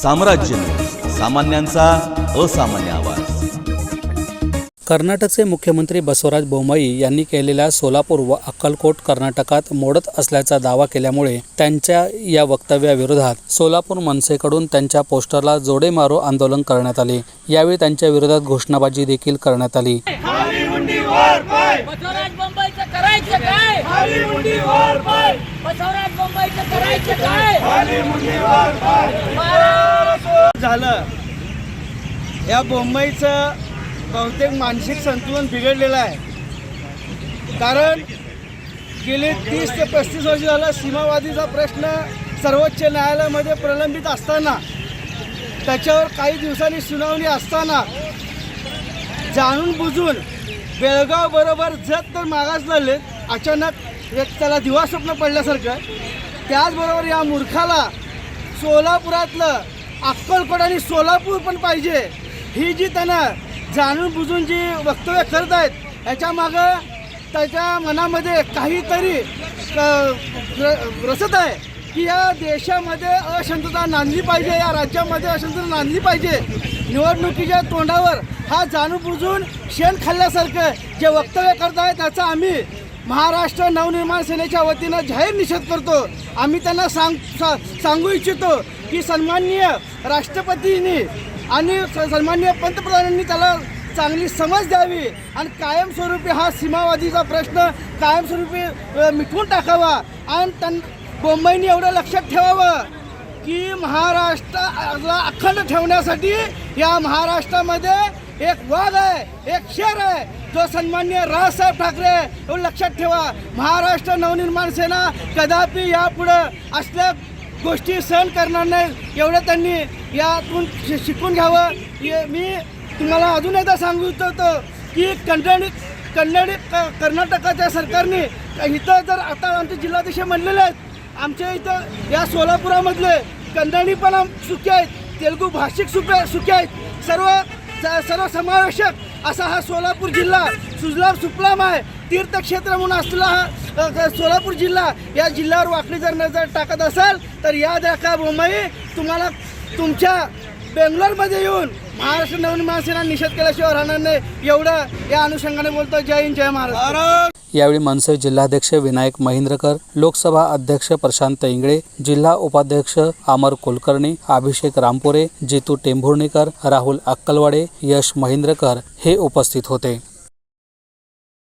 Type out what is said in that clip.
साम्राज्य सामान्यांचा असामान्य आवाज। कर्नाटकचे मुख्यमंत्री बसवराज बोम्माई यांनी केलेल्या सोलापूर व अक्कलकोट कर्नाटकात मोडत असल्याचा दावा केल्यामुळे त्यांच्या या वक्तव्याविरोधात सोलापूर मनसेकडून त्यांच्या पोस्टरला जोडे मारो आंदोलन करण्यात आले। यावेळी त्यांच्या विरोधात घोषणाबाजी देखील करण्यात आली। झालं या बोम्माईचं बहुतेक मानसिक संतुलन बिघडलेलं आहे। कारण गेले 30 ते 35 वर्ष झालं सीमावादीचा प्रश्न सर्वोच्च न्यायालयामध्ये प्रलंबित असताना त्याच्यावर काही दिवसांनी सुनावणी असताना जाणून बुजून बेळगाव बरोबर जत तर मागास लागले। अचानक एक त्याला दिवा स्वप्न पडल्यासारखं। त्याचबरोबर या मूर्खाला सोलापुरातलं अक्कलकोट आणि सोलापूर पण पाहिजे ही जी त्यानं जाणून बुजून जी वक्तव्य करत आहेत याच्या मागं त्याच्या मनामध्ये काहीतरी रसत आहे की या देशामध्ये अशांतता नांदली पाहिजे, या राज्यामध्ये अशांतता नांदली पाहिजे। निवडणुकीच्या तोंडावर हा जाणून बुजून शेण खाल्ल्यासारखं जे वक्तव्य करत आहे त्याचा आम्ही महाराष्ट्र नवनिर्माण सेनेच्या वतीनं जाहीर निषेध करतो। आम्ही त्यांना सांगू इच्छितो की सन्माननीय राष्ट्रपतींनी आणि सन्माननीय पंतप्रधानांनी त्याला चांगली समज द्यावी आणि कायमस्वरूपी हा सीमावादीचा प्रश्न कायमस्वरूपी मिटवून टाकावा। आणि बोम्माईंनी एवढं लक्षात ठेवावं की महाराष्ट्राला अखंड ठेवण्यासाठी या महाराष्ट्रामध्ये एक वाघ आहे, एक शेर आहे जो सन्माननीय राजसाहेब ठाकरे। एवढं लक्षात ठेवा, महाराष्ट्र नवनिर्माण सेना कदापि यापुढं असल्या गोष्टी सहन करणार नाही। एवढं त्यांनी यातून शिकून घ्यावं। मी तुम्हाला अजून एकदा सांगू इच्छितो की कर्नाटकाच्या सरकारने इथं जर आता आमचे जिल्हाध्यक्ष म्हणलेले आहेत, आमच्या इथं या सोलापुरामधले कन्नडी पण सुखी आहेत, तेलुगू भाषिक सुखी आहेत। सर्व समावेशक असा हा सोलापूर जिल्हा सुजलाम सुफलाम आहे। तीर्थक्षेत्र म्हणून असलेला हा सोलापूर जिल्हा, या जिल्ह्यावर वाकडी जर नजर टाकत असाल तर याद राखा बोम्माई, तुम्हाला तुमच्या बेंगलोरमध्ये येऊन महाराष्ट्र नवनिर्माण सेना निषेध केल्याशिवाय राहणार नाही। एवढं या अनुषंगाने बोलतो। जय हिंद, जय महाराष्ट्र। यावेळी मनसे जिल्हाध्यक्ष विनायक महेंद्रकर, लोकसभा अध्यक्ष प्रशांत इंगळे, जिल्हा उपाध्यक्ष अमर कुलकर्णी, अभिषेक रामपुरे, जितू टेंभुर्णीकर, राहुल अक्कलवाडे, यश महेंद्रकर हे उपस्थित होते।